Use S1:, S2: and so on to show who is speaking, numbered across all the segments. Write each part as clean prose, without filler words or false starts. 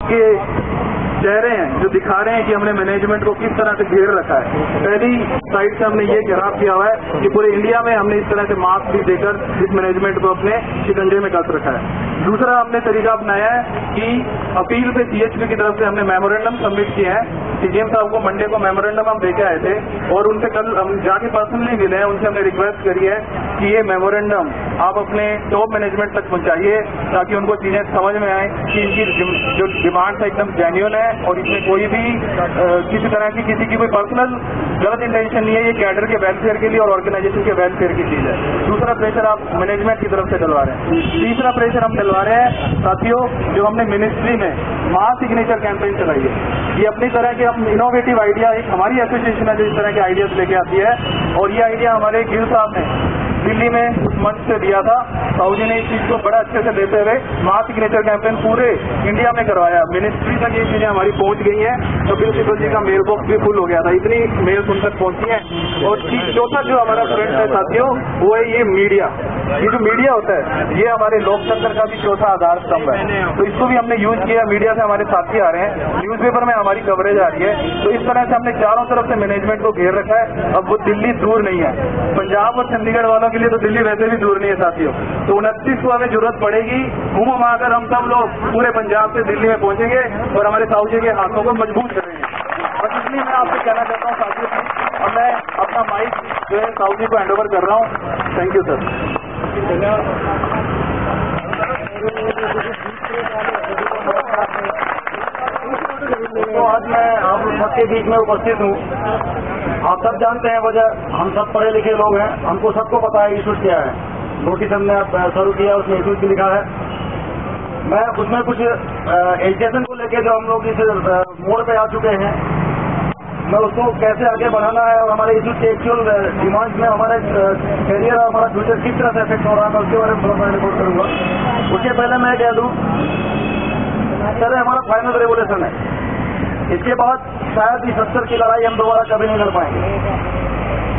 S1: के चेहरे हैं जो दिखा रहे हैं कि हमने मैनेजमेंट को किस तरह से घेर रखा है। पहली साइड से हमने ये घेराव किया हुआ है कि पूरे इंडिया में हमने इस तरह से मास्क भी देकर इस मैनेजमेंट को अपने शिकंजे में कस रखा है। दूसरा हमने तरीका अपनाया है कि अपील पे सीएचपी की तरफ से हमने मेमोरेंडम सबमिट किए हैं। सीएम साहब को मंडे को मेमोरेंडम हम देके आए थे और उनसे कल हम जाके पर्सनली मिले हैं। उनसे हमने रिक्वेस्ट करी है कि ये मेमोरेंडम आप अपने टॉप मैनेजमेंट तक पहुंचाइए ताकि उनको चीजें समझ में आए कि इनकी जो डिमांड है एकदम जेन्युइन है और इसमें कोई भी किसी तरह की किसी की कोई पर्सनल गलत इंटेंशन नहीं है। ये कैडर के वेलफेयर के लिए और ऑर्गेनाइजेशन के वेलफेयर की चीज है। दूसरा प्रेशर आप मैनेजमेंट की तरफ से डलवा रहे हैं। तीसरा प्रेशर हम डलवा रहे हैं साथियों, जो हमने मिनिस्ट्री में मास सिग्नेचर कैंपेन चलाई है। ये अपनी तरह के हम इनोवेटिव आइडिया, एक हमारी एसोसिएशन है जो इस तरह के आइडियाज लेके आती है और ये आइडिया हमारे गिल साहब ने दिल्ली में उस मंच से दिया था। साहू जी ने इस चीज को बड़ा अच्छे से लेते हुए मास सिग्नेचर कैंपेन पूरे इंडिया में करवाया। मिनिस्ट्री तक ये चीजें हमारी पहुंच गई हैं तो प्रिंसिपल जी का मेल बॉक्स भी फुल हो गया था, इतनी मेल्स उन तक पहुंची है। और चौथा जो हमारा फ्रंट है साथियों वो है ये मीडिया। ये जो मीडिया होता है ये हमारे लोकतंत्र का भी चौथा आधार स्तंभ है, तो इसको भी हमने यूज किया। मीडिया से हमारे साथी आ रहे हैं, न्यूज़पेपर में हमारी कवरेज आ रही है। तो इस तरह से हमने चारों तरफ से मैनेजमेंट को घेर रखा है। अब वो दिल्ली दूर नहीं है, पंजाब और चंडीगढ़ वालों के लिए तो दिल्ली वैसे भी दूर नहीं है साथियों। तो 29 को हमें जरूरत पड़ेगी, घूम आकर हम सब लोग पूरे पंजाब से दिल्ली में पहुंचेंगे और हमारे साहू जी के हाथों को मजबूत करेंगे। बस इसलिए मैं आपसे कहना चाहता हूँ साथियों, और मैं अपना माइक जो है साहू जी को हैंड ओवर कर रहा हूँ। Thank you sir.
S2: तो आज मैं आप सबके बीच में उपस्थित हूँ। आप सब जानते हैं वजह, हम सब पढ़े लिखे लोग हैं, हमको सबको पता है इशूज क्या है। नोटिस हमने शुरू किया, उसमें इशूज भी लिखा है। मैं उसमें कुछ एजुकेशन को लेके जो हम लोग इस मोड़ पे आ चुके हैं, मैं उसको कैसे आगे बढ़ाना है और हमारे इशूज के एक्चुअल डिमांड्स में हमारे करियर और हमारा फ्यूचर किस तरह से इफेक्ट हो रहा है, मैं उसके बारे में थोड़ा सा रिपोर्ट करूंगा। उसके पहले मैं कह दूँ, सर हमारा फाइनल रेवोल्यूशन है, इसके बाद शायद इस अस्तर की लड़ाई हम दोबारा कभी नहीं कर पाएंगे।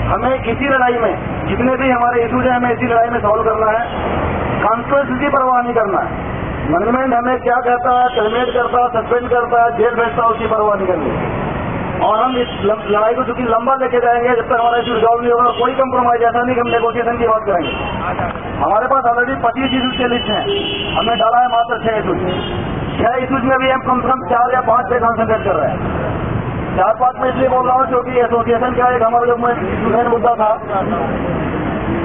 S2: हमें इसी लड़ाई में जितने भी हमारे इशूज हैं हमें इसी लड़ाई में सॉल्व करना है। कॉन्स्टिट्यूएंसी की परवाह नहीं करना है। मैनेजमेंट हमें क्या कहता है, टर्मिनेट करता है, सस्पेंड करता है, जेल भेजता है, उसकी परवाह नहीं करनी। और हम इस लड़ाई को चूंकि लंबा लेके जाएंगे जब तक हमारा इशू रिजॉल्व नहीं होगा। कोई कंप्रोमाइज ऐसा नहीं कि हम नेगोशिएशन की बात करेंगे। हमारे पास ऑलरेडी 25 इशूज के लिस्ट हैं, हमने डाला है मात्र 6 इशूज। 6 इशूज में भी हम कम से कम 4 या 5 पे कॉन्सेंट्रेट कर रहे हैं। 4-5 में इसलिए बोल रहा हूँ क्योंकि एसोसिएशन का एक हमारा जो मेन मुद्दा था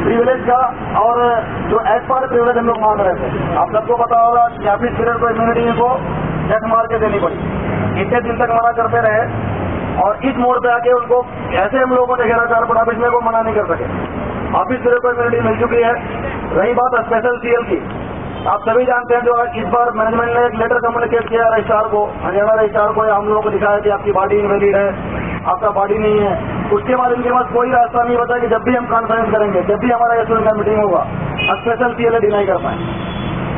S2: प्रिविलेज का, और जो एज पर प्रिविलेज हम लोग मांग रहे थे। आप सबको पता होगा कि ऑफिस पीरियड को इम्यूनिटी को टैक्स मार के देनी पड़ी। इतने दिन तक मना करते रहे और इस मोड़ पे आके उनको ऐसे हम लोगों ने घेरा कारपोरेट ऑफिस में को मना नहीं कर सके। ऑफिस पीरियड को इम्यूनिटी मिल चुकी है। रही बात स्पेशल सीएल की, आप सभी जानते हैं जो इस बार मैनेजमेंट ने एक लेटर कम्युनिकेट किया रजिस्ट्रार को, हरियाणा रजिस्ट्रार को, हम लोगों को दिखाया कि आपकी बॉडी इनवैलिड है, आपका बॉडी नहीं है। उसके बाद इनके पास कोई रास्ता नहीं बचा कि जब भी हम कॉन्फ्रेंस करेंगे, जब भी हमारा एसोसिएशन का मीटिंग होगा, स्पेशल सीएल डिनाई कर पाए।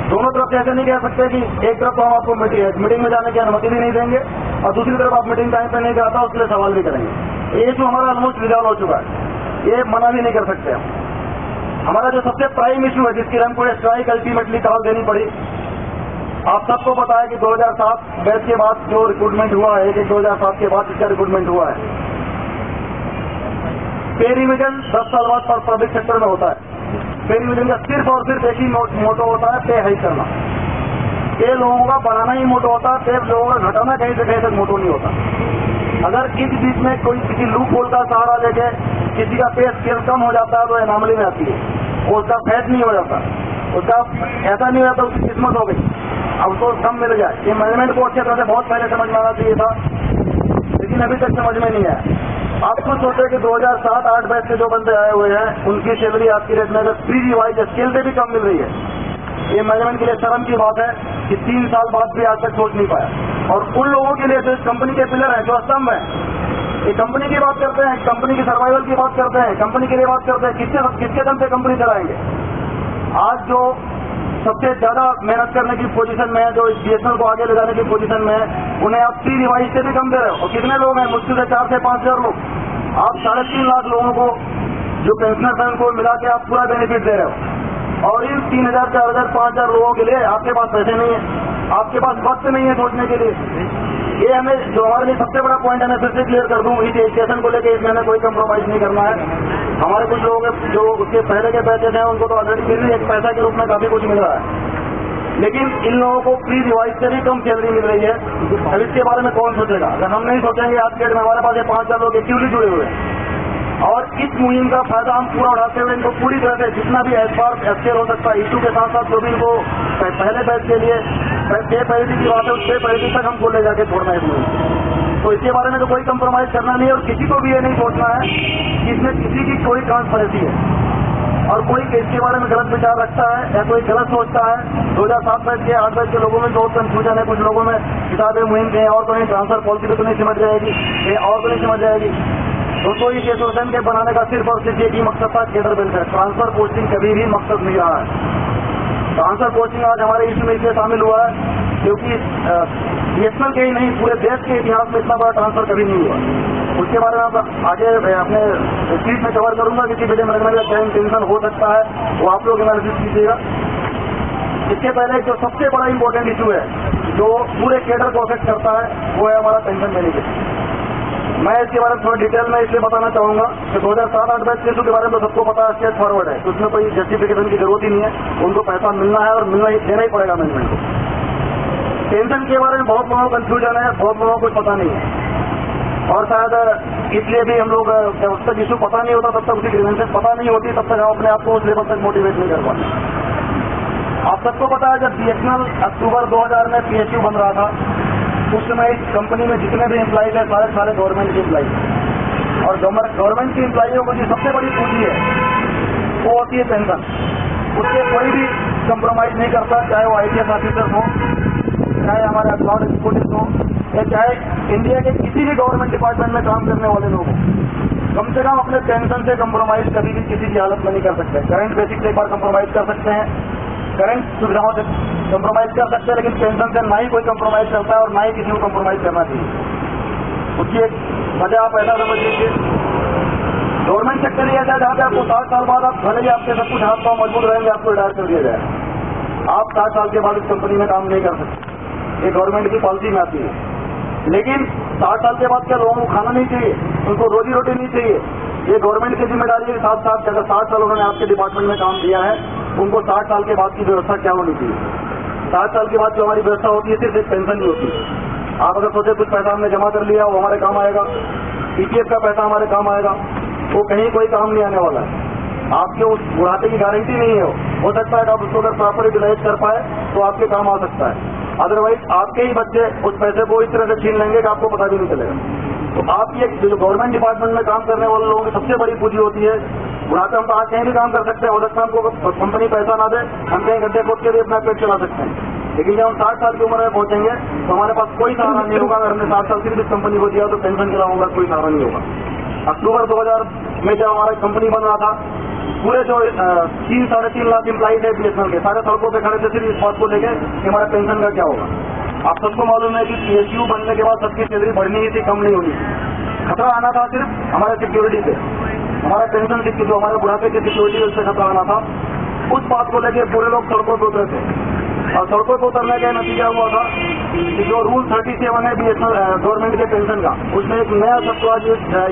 S2: दोनों तरफ से ऐसे नहीं कह सकते कि एक तरफ तो हम आपको मीटिंग में जाने की अनुमति भी नहीं देंगे और दूसरी तरफ आप मीटिंग टाइम पे नहीं जाता उसके लिए सवाल भी करेंगे। ये जो हमारा ऑलमोस्ट रिजॉल्व हो चुका है, ये मना भी नहीं कर सकते हम। हमारा जो सबसे प्राइम इशू है जिसकी हमको स्ट्राइक अल्टीमेटली कॉल देनी पड़ी, आप सबको पता है कि 2007 बैच के बाद जो रिक्रूटमेंट हुआ है, 2007 के बाद इसका रिक्रूटमेंट हुआ है। पे रिविजन 10 साल बाद पब्लिक सेक्टर में होता है। पे रिविजन का सिर्फ और सिर्फ एक ही मोटो होता है, पे हाइक करना। पे लोगों का बढ़ाना ही मोटो होता है, पे लोगों का घटाना कहीं से कहीं तक मोटो नहीं होता। अगर इस बीच में कोई किसी लूप होल का सहारा लेके किसी का पे स्केल कम हो जाता है तो एनॉमली में आती है, वो उसका फैट नहीं हो जाता, उसका ऐसा नहीं हो जाता, उसकी किस्मत हो गई, अब उसको कम मिल जाए। ये मैनेजमेंट को अच्छी तरह से बहुत पहले समझ में आना चाहिए था, लेकिन अभी तक समझ में नहीं आया। आप खुद सोचे कि 2007-8 बैच के जो बंदे आए हुए हैं उनकी सैलरी आज की रेट में अगर प्री रिवाइज स्केल से भी कम मिल रही है, ये मैनेजमेंट के लिए शर्म की बात है कि 3 साल बाद भी आज तक सोच नहीं पाया। और उन लोगों के लिए जो इस कंपनी के पिलर हैं, जो स्तंभ हैं, ये कंपनी की बात करते हैं, कंपनी की सर्वाइवल की बात करते हैं, कंपनी के लिए बात करते हैं, किसके दम पे कंपनी चलाएंगे। आज जो सबसे ज्यादा मेहनत करने की पोजीशन में है, जो इस बीएसएनएल को आगे ले जाने की पोजीशन में है, उन्हें आप प्री रिवाइज से भी कम दे रहे हो। और कितने लोग हैं, मुश्किल से 4 से 5 हजार लोग। आप 3.5 लाख लोगों को जो पेंशनर हैं उनको मिला के आप पूरा बेनिफिट दे रहे हो, और इन 3,000, 4,000, 5,000 लोगों के लिए आपके पास पैसे नहीं है। आपके पास वक्त नहीं है सोचने के लिए। ये हमें जो हमारे लिए सबसे बड़ा पॉइंट है, मैं फिर से क्लियर कर दूं, इस एजुकेशन को लेकर इसमें हमें कोई कंप्रोमाइज नहीं करना है। हमारे कुछ लोग जो उसके पहले के बैचेज हैं उनको तो ऑलरेडी मिल रही है, एक पैसा के रूप में काफी कुछ मिल रहा है, लेकिन इन लोगों को प्री रिवाइज से भी कम सैलरी मिल रही है। अब इसके बारे में कौन सोचेगा? अगर हम नहीं सोचेंगे, आज के डेट में हमारे पास ये 5,000 लोग एक्टिवली जुड़े हुए हैं और इस मुहिम का फायदा हम पूरा उठाते हुए इनको पूरी तरह से जितना भी एस्पेयर हो सकता है इशू के साथ साथ जो भी इनको पहले बैच के लिए पे पैरिटी की बात है, उस पे पैरिटी तक हमको ले जाके छोड़ना है मुहिम। तो इसके बारे में तो कोई कंप्रोमाइज करना नहीं है और किसी को भी ये नहीं सोचना है कि इसमें किसी की कोई ट्रांसपेरेंसी है और कोई इसके बारे में गलत विचार रखता है या कोई गलत सोचता है। 2007 बैच के 8 बैच के लोगों में बहुत कंफ्यूजन है। कुछ लोगों में किताबें मुहिम कहीं और तो नहीं, ट्रांसफर पॉलिसी तो नहीं समझ जाएगी, कहीं और तो नहीं समझ जाएगी। दोस्तों, इस एसोसिएशन के बनाने का सिर्फ और सिर्फ एक ही मकसद था, केडर वेलफेयर। ट्रांसफर पोस्टिंग कभी भी मकसद नहीं रहा है। ट्रांसफर पोस्टिंग आज हमारे इश्यू में इसलिए शामिल हुआ है क्योंकि बीएसएनएल के ही नहीं पूरे देश के इतिहास में इतना बड़ा ट्रांसफर कभी नहीं हुआ। उसके बारे में आप आगे अपने स्पीच में कवर करूंगा, किसी वीडियो में रखने का क्या इंटेंशन हो सकता है वो आप लोग एनालिसिस कीजिएगा। इसके पहले जो सबसे बड़ा इंपॉर्टेंट इशू है जो पूरे केडर को अफेक्ट करता है वो है हमारा पेंशन बेनिफिट। मैं इसके बारे में थोड़ा डिटेल में इसलिए बताना चाहूंगा कि 2007-8 बैच के इशू के बारे में तो सबको पता है, स्ट्रेट फॉरवर्ड है, उसमें कोई जस्टिफिकेशन की जरूरत ही नहीं है। उनको पैसा मिलना है और देना ही पड़ेगा मैनेजमेंट को। पेंशन के बारे में बहुत लोगों को कंफ्यूजन है, बहुत लोगों को पता नहीं है और शायद इसलिए भी हम लोग जब तक इशू पता नहीं होता तब तक उसकी ग्रीवेंसेस पता नहीं होती, तब तक हम अपने आप को उस लेवल तक मोटिवेट नहीं कर पाते। आप सबको पता है जब बीएसएनएल अक्टूबर 2000 में पीएसयू बन रहा था उस समय इस कंपनी में जितने भी एम्प्लॉइज हैं सारे गवर्नमेंट के एम्प्लॉइज और गवर्नमेंट की एम्प्लॉइयों को जो सबसे बड़ी पूंजी है वो होती है पेंशन। उससे कोई भी कंप्रोमाइज नहीं करता, चाहे वो आईपीएस ऑफिसर्स हो, चाहे हमारे अकाउंट एग्जीक्यूटिव हो या चाहे इंडिया के किसी भी गवर्नमेंट डिपार्टमेंट में काम करने वाले लोग हों। कम से कम अपने पेंशन से कंप्रोमाइज कभी भी किसी की हालत में नहीं कर सकते। करंट बेसिक से एक बार कंप्रोमाइज कर सकते हैं, करंट सुविधाओं से कंप्रोमाइज कर सकते हैं, लेकिन पेंशन से ना ही कोई कंप्रोमाइज करता है और ना ही किसी को कंप्रोमाइज करना चाहिए। उसकी एक वजह आप ऐसा समझ लीजिए, गवर्नमेंट सेक्टर ही ऐसा है जहाँ पे आपको 60 साल बाद आप भले ही आपके सब कुछ हाथ पाँव मजबूत रहेंगे, आपको रिटायर कर दिया जाए। आप 60 साल के बाद इस कंपनी में काम नहीं कर सकते, ये गवर्नमेंट की पॉलिसी में आती है। लेकिन 60 साल के बाद क्या लोगों को खाना नहीं चाहिए, उनको रोजी रोटी नहीं चाहिए? ये गवर्नमेंट की जिम्मेदारी है। साथ साथ अगर 60 साल उन्होंने आपके डिपार्टमेंट में काम किया है, उनको 60 साल के बाद की व्यवस्था क्या होनी चाहिए? 60 साल के बाद जो हमारी व्यवस्था होती है सिर्फ एक पेंशन ही होती है। आप अगर सोचे कुछ पैसा हमने जमा कर लिया वो हमारे काम आएगा, ईपीएफ का पैसा हमारे काम आएगा, वो कहीं कोई काम नहीं आने वाला है। आपके उस बुढ़ापे की गारंटी नहीं है। हो सकता है कि आप उसको अगर प्रॉपर यूटिलाइज कर पाए तो आपके काम आ सकता है, अदरवाइज आपके ही बच्चे उस पैसे को इस तरह से छीन लेंगे कि आपको पता भी नहीं चलेगा। तो आप ये जो गवर्नमेंट डिपार्टमेंट में काम करने वाले लोगों की सबसे बड़ी पूंजी होती है बुढ़ापे। हम तो आज कहीं भी काम कर सकते हैं, हो सकता है हमको कंपनी पैसा ना दे, हम कहीं गड्ढे खोद के भी अपना पेट चला सकते हैं, लेकिन जब हम 60 साल की उम्र में पहुंचेंगे तो हमारे पास कोई सहारा नहीं होगा। अगर हमने 60 साल सिर्फ इस कंपनी को दिया तो पेंशन के अलावा कोई सहारा नहीं होगा। अक्टूबर 2000 में जब हमारा कंपनी बन रहा था, पूरे जो 3-3.5 लाख एम्प्लॉइज है बीएसएनएल के, सारे सड़कों पे खड़े थे सिर्फ इस बात को लेकर कि हमारा पेंशन का क्या होगा। आप सबको मालूम है कि पीएसयू बनने के बाद सबकी सैलरी बढ़नी ही थी, कम नहीं होनी थी। खतरा आना था सिर्फ हमारे सिक्योरिटी पे, हमारा पेंशन की जो हमारे बुढ़ापे की सिक्योरिटी है उससे खतरा आना था। उस बात को लेकर पूरे लोग सड़कों पर उतरे थे और सड़कों पर उतरने का नतीजा हुआ था कि जो रूल 37 है बीएसएनएल गवर्नमेंट के पेंशन का, उसमें एक नया शब्द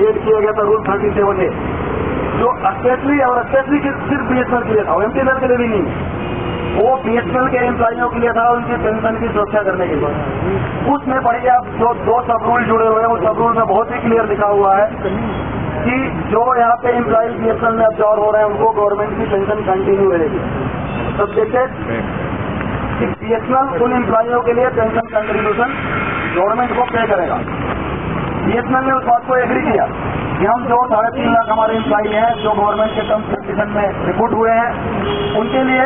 S2: एड किया गया था, रूल 37A, जो स्पेशली सिर्फ बीएसएनएल के लिए था, एमटीएनएल के लिए भी नहीं। वो बीएसएनएल के एम्प्लॉइयों के लिए था, उनकी पेंशन की सुरक्षा करने के लिए। उसमें पढ़िए आप जो 2 सब रूल जुड़े हुए हैं, उस सब रूल में बहुत ही क्लियर लिखा हुआ है कि जो यहाँ पे एम्प्लॉय बीएसएनएल में अब्जॉर्व हो रहे हैं उनको गवर्नमेंट की पेंशन कंटिन्यू रहेगी। सब्जेक्टेड कि बीएसएनएल उन एम्प्लॉयों के लिए पेंशन कंट्रीब्यूशन गवर्नमेंट को पे करेगा। बीएसएनएल ने उस बात को एग्री किया कि हम जो 3.5 लाख हमारे एम्प्लॉई हैं जो गवर्नमेंट के टर्म्स कंडीशन में रिक्रूट हुए हैं, उनके लिए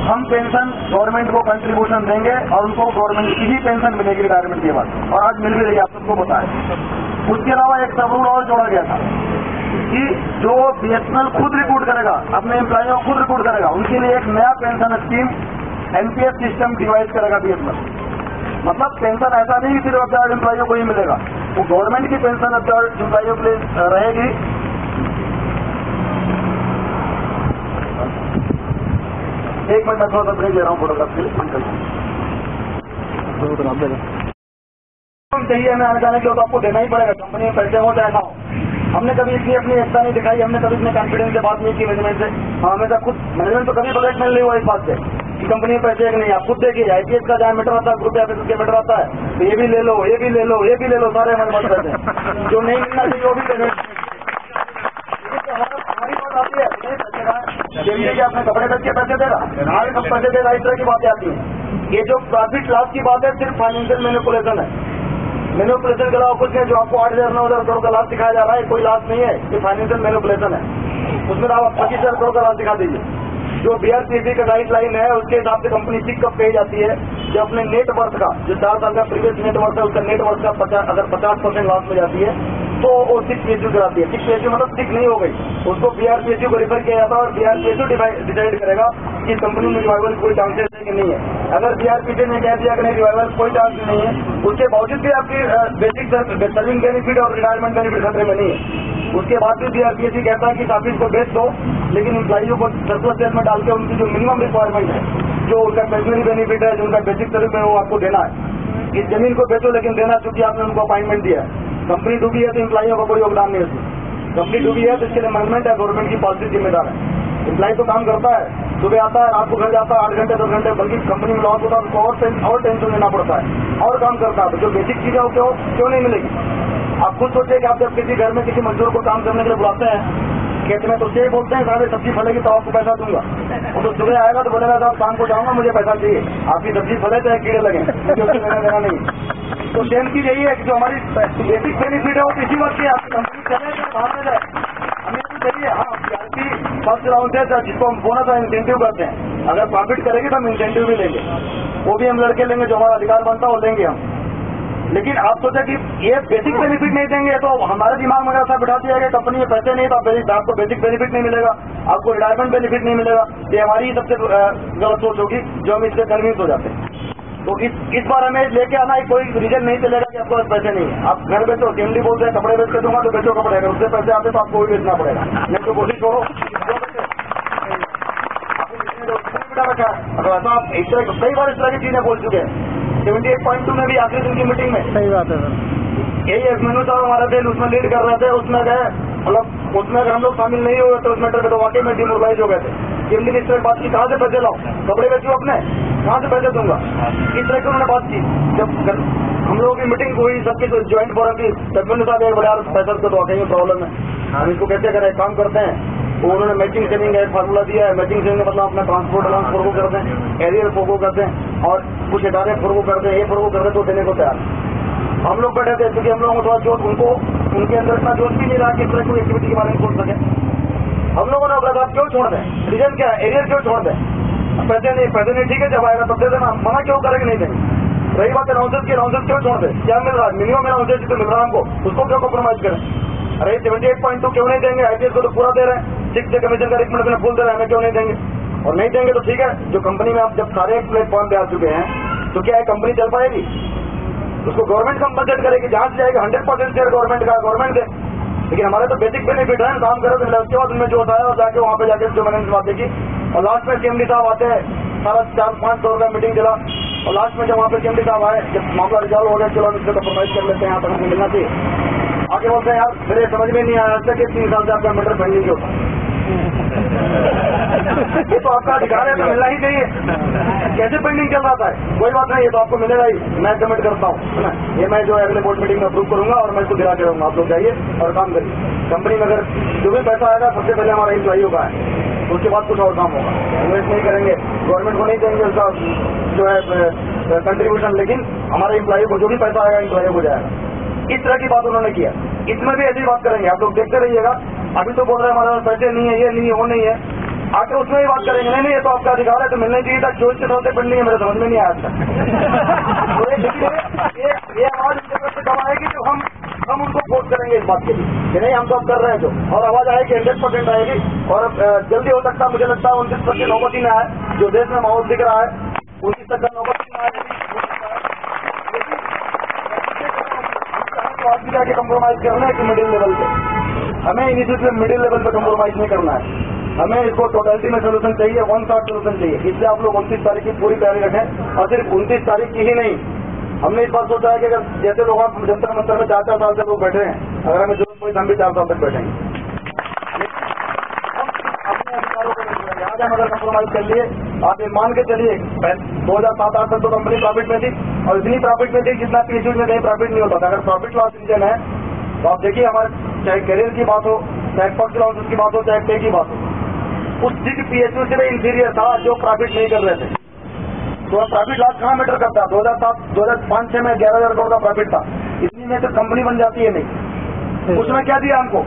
S2: हम पेंशन गवर्नमेंट को कंट्रीब्यूशन देंगे और उनको गवर्नमेंट की ही पेंशन मिलेगी रिटायरमेंट के बाद, और आज मिल भी रही है, आप सबको पता है। उसके अलावा एक सब रूल और जोड़ा गया था कि जो बीएसएनएल खुद रिक्रूट करेगा, अपने एम्प्लॉइयों को खुद रिक्रूट करेगा, उनके लिए एक नया pension scheme NPS system device करेगा बीएसएनएल। मतलब पेंशन ऐसा नहीं कि सिर्फ अब्जॉर्व एम्प्लॉइयों को ही मिलेगा, वो गवर्नमेंट की पेंशन अब्जॉर्व एम्प्लॉइयों के लिए रहेगी। एक मिनट मैं थोड़ा सा ब्रेक ले रहा हूँ फोटोग्राफ के लिए। चाहिए हमें आने जाने के लिए तो आपको देना ही पड़ेगा, कंपनी में पैसे हो चाहे ना हो। हमने कभी इतनी अपनी एकता नहीं दिखाई, हमने कभी इतने कॉन्फिडेंस से बात नहीं की मैनेजमेंट से। हम हमेशा खुद मैनेजमेंट तो कभी बजट में नहीं हुआ इस बात से कि कंपनी में पैसे नहीं। आप खुद देखिए आईपीएस का जहाँ मीटर आता है, रुपया के मीटर आता है, तो ये भी ले लो, ये भी ले लो, ये भी ले लो, सारे हमारे पास रहते हैं। जो नहीं मिलना चाहिए वो भी लेने। हमारी बात आती है कि अपने कपड़े बेच के पैसे देगा, हमारे कब पैसे देगा, इस तरह की बातें आती हैं। ये जो प्रॉफिट लॉस की बात है सिर्फ फाइनेंशियल मैनिपुलेशन है। मैनिपुलेशन के अलावा कुछ नहीं। जो आपको 8,000-9,000 करोड़ का लाभ दिखाया जा रहा है, कोई लाभ नहीं है, ये फाइनेंशियल मैनिपुलेशन है। उसमें आप 25,000 करोड़ का लाभ दिखा दीजिए। जो बीआरसीएसी का गाइडलाइन है उसके हिसाब से कंपनी सिक कब कही जाती है, जो अपने नेट वर्थ का, जो 4 साल का प्रीवियस नेट वर्थ है, उसका नेट वर्थ का अगर 50% लॉस में जाती है तो वो सिक पीएसयू कराती है। सिक पीएसयू मतलब सिक नहीं हो गई, उसको बीआरसीएसयू को रिफर किया जाता है और बीआरसीएसयू डिसाइड करेगा कि कंपनी में रिवाइवल कोई चांसेस है कि नहीं है। अगर बीआरसीएसयू ने कह दिया कि नहीं रिवाइवल कोई चांस नहीं है, उसके बावजूद भी आपकी बेसिक सर्विंग बेनिफिट और रिटायरमेंट बेनिफिट खतरे में नहीं है, उसके बाद भी बीआरसीएसयू कहता है कि ऑफिस को बेच दो, लेकिन एम्प्लॉइयों को सरप्लस शेयर में डाल के उनकी जो मिनिमम रिक्वायरमेंट है, जो उनका पेंशनरी बेनिफिट है, जो उनका बेसिक सर्विस है, वो आपको देना है। इस जमीन को बेचो लेकिन देना, चूंकि आपने उनको अपॉइंटमेंट दिया है। कंपनी डूबी है तो एम्प्लॉइयों का कोई योगदान नहीं होती। कंपनी डूबी है तो इसके लिए मैनेजमेंट है, गवर्नमेंट की पॉलिसी जिम्मेदार है। एम्प्लॉय तो काम करता है, सुबह आता है, रात को घर जाता है, 8 घंटे 10 घंटे, बल्कि कंपनी में लॉस होता है तो और टेंशन लेना पड़ता है और काम करता है। तो जो बेसिक चीजें हो क्यों नहीं मिलेगी? आप खुद सोचिए कि आप जब किसी घर में किसी मजदूर को काम करने के लिए बुलाते हैं, खेत में तो से बोलते हैं सारे सब्जी फलेगी तो आपको पैसा दूंगा। वो तो सुबह आएगा तो बोलेगा साहब शाम को जाऊंगा, मुझे पैसा चाहिए। आपकी सब्जी फले चाहे कीड़े लगे, मुझे उससे देना नहीं। तो सेम चीज यही है कि जो हमारी बेसिक बेनिफिट है वो इसी वक्त की आपकी कंपनी चले जाए, बाहर में जाए, हमें तो चाहिए। हाँ, बीआरसी फर्स्ट राउंड है जिसको हम बोनस और इंसेंटिव करते हैं, अगर प्रॉफिट करेगी तो हम इंसेंटिव भी लेंगे, वो भी हम लड़के लेंगे, जो हमारा अधिकार बनता है वो लेंगे हम। लेकिन आप सोचे कि ये बेसिक बेनिफिट नहीं देंगे तो हमारे दिमाग में ऐसा बिठा दिया गया कंपनी में पैसे नहीं तो आपको बेसिक बेनिफिट नहीं मिलेगा, आपको रिटायरमेंट बेनिफिट नहीं मिलेगा। ये हमारी सबसे गलत सोच होगी जो हम इससे कन्विंस हो जाते हैं। तो इस बार हमें लेके आना कोई रीजन नहीं चलेगा कि आपको पैसे नहीं है। आप घर बेचो, केमडी बोलते हैं कपड़े बेच के दूंगा तो बेचो कपड़े, अगर उससे पैसे आते तो आपको भी बेचना पड़ेगा, नहीं तो कोशिश करो। रखा अगर ऐसा आप कई बार इस तरह की चीजें बोल चुके हैं। 78.2 में भी आखिरी दिन की मीटिंग में
S3: सही बात है सर,
S2: यही एसमेनू साहब हमारे थे, उसमें लीड कर रहे थे। उसमें गए मतलब उसमें अगर हम लोग शामिल नहीं हुए तो उस मैटर में तो वाकई में डिमोरलाइज हो गए थे। केमडी ने इस तरह बात की, कहाँ से पैसे लाओ, कपड़े बेचो अपने, कहाँ से पैसे दूंगा, इस तरह की उन्होंने बात की। जब हम लोगों की मीटिंग हुई सबकी ज्वाइंट फोरम की, एसमेनू साहब एक बड़ा पैसा तो वाकई में प्रॉब्लम है, हम इसको कैसे करें, काम करते हैं। वो उन्होंने मैचिंग सेविंग का एक फार्मूला दिया है। मैचिंग सेविंग मतलब अपना ट्रांसपोर्ट अलाउंस फोरगो करते हैं, एरियर फोरगो करते हैं और कुछ इदारे फोरगो करते हैं, ये फोरगो करते तो देने को तैयार। हम लोग बैठे थे क्योंकि हम लोगों को थोड़ा जोश, उनको उनके अंदर इतना जोश भी नहीं रहा कि इस तरह की एक्टिविटी के बारे में सोच सके। हम लोगों ने कहा आप क्यों छोड़ दें, रीजन क्या है, एरियर क्यों छोड़ दें, पैसे नहीं ठीक है, जब आएगा तब दे देना, मना क्यों करेंगे नहीं देंगे। रही बात अनाउंसेस की, अनाउंसेस क्यों छोड़ दें, क्या मिल रहा है, मिनिमम अनाउंसेस तो मिल रहा है हमको, उसको क्यों कॉम्प्रोमाइज करें। अरे 78.2 क्यों नहीं देंगे, आईपीएस को तो पूरा दे रहे हैं, 6 से कमीशन का रिकमेंड में फुल दे रहे हैं, हमें क्यों नहीं देंगे। और नहीं देंगे तो ठीक है, जो कंपनी में आप जब सारे एक प्लेटफॉर्म पे आ चुके हैं तो क्या है कंपनी चल पाएगी, उसको गवर्नमेंट कंपनसेट करेगी, जहां से जाएगा 100% शेयर गवर्नमेंट का, गवर्नमेंट दे। लेकिन हमारे तो बेसिक बेनिफिट है, काम करो तो उसके बाद उनमें जो होता है और जाके वहां पे जाके जो मैंने बात देखी और लास्ट में केमडी साहब आते हैं, सारा 4-5 करोड़ का मीटिंग चला और लास्ट में जब वहां पे केमडी साहब आए, जब मामला रिजॉल्व हो गया, चलो इससे कॉम्प्रोमाइज कर लेते हैं, यहाँ तक हमको मिलना चाहिए। आगे बोलते हैं यार मेरे समझ में नहीं आया आज तक 3 साल से आपका मैटर पेंडिंग क्यों होता। ये तो आपका अधिकार है, तो मिलना ही चाहिए। कैसे पेंडिंग चल रहा था, कोई बात नहीं, ये तो आपको मिलेगा ही, मैं कमेंट करता हूँ, है ना। ये मैं जो अगले बोर्ड मीटिंग में अप्रूव करूंगा और मैं इसको गिरा के रहूंगा, आप लोग जाइए और काम करिए। कंपनी में अगर जो भी पैसा आएगा सबसे पहले हमारा एम्प्लॉइयों का है, उसके बाद कुछ और काम होगा। इन्वेस्ट नहीं करेंगे, गवर्नमेंट को नहीं देंगे उसका जो है कंट्रीब्यूशन, लेकिन हमारे एम्प्लॉइयों को जो भी पैसा आएगा एम्प्लॉइयों को जाएगा। इस तरह की बात उन्होंने किया, इसमें भी ऐसी बात करेंगे, आप लोग देखते रहिएगा। अभी तो बोल रहे हैं हमारे पास पैसे नहीं है, ये नहीं है, वो नहीं है, आके उसमें भी बात करेंगे, नहीं ये तो आपका अधिकार है, तो मिलने चाहिए था, जो इसके चलते पेंडिंग है, मेरे समझ में नहीं आया था। तो ये आवाज इस जगह से कब आएगी जो हम उनको फोर्स करेंगे इस बात के लिए कि नहीं हम तो अब कर रहे हैं जो, और आवाज आएगी 100% आएगी। और जल्दी हो सकता है, मुझे लगता है 29% नौबत ही में आए, जो देश में माहौल दिख रहा है 29 तक का नौबत ही में आएगी। आज भी जाके कम्प्रोमाइज करना है कि मिडिल लेवल पे, हमें इनिशिएटिव मिडिल लेवल पे कम्प्रोमाइज नहीं करना है, हमें इसको टोटलिटी में सोल्यूशन चाहिए, वन शॉट सोल्यूशन चाहिए। इसलिए आप लोग 29 तारीख की पूरी तैयारी रखें और सिर्फ 29 तारीख की ही नहीं, हमने इस बार सोचा है कि अगर जैसे लोग आप जंतर मंतर में 4-4 साल से लोग बैठे हैं, अगर हमें जरूरत पड़ी तो हम भी 4 साल तक बैठेंगे। अपने अधिकारों को आज हम अगर कम्प्रोमाइज कर लिए, आप ये मान के चलिए 2007-8 तक तो कंपनी प्रॉफिट में थी और इतनी प्रॉफिट में थी जितना पीएचयू में कहीं प्रॉफिट नहीं होता था। अगर प्रॉफिट लॉस रीजन है तो आप देखिए, हमारे चाहे करियर की बात हो, चाहे फर्स्ट लॉन्च की बात हो, चाहे पे की बात हो, उस दिन पीएचयू से भी इंफीरियर था जो प्रॉफिट नहीं कर रहे थे। तो प्रॉफिट लॉस कहाँ मैटर करता है? 2005-6 में 11,000 करोड़ का प्रॉफिट था, इतनी में तो कंपनी बन जाती है नहीं। उसमें क्या दिया हमको?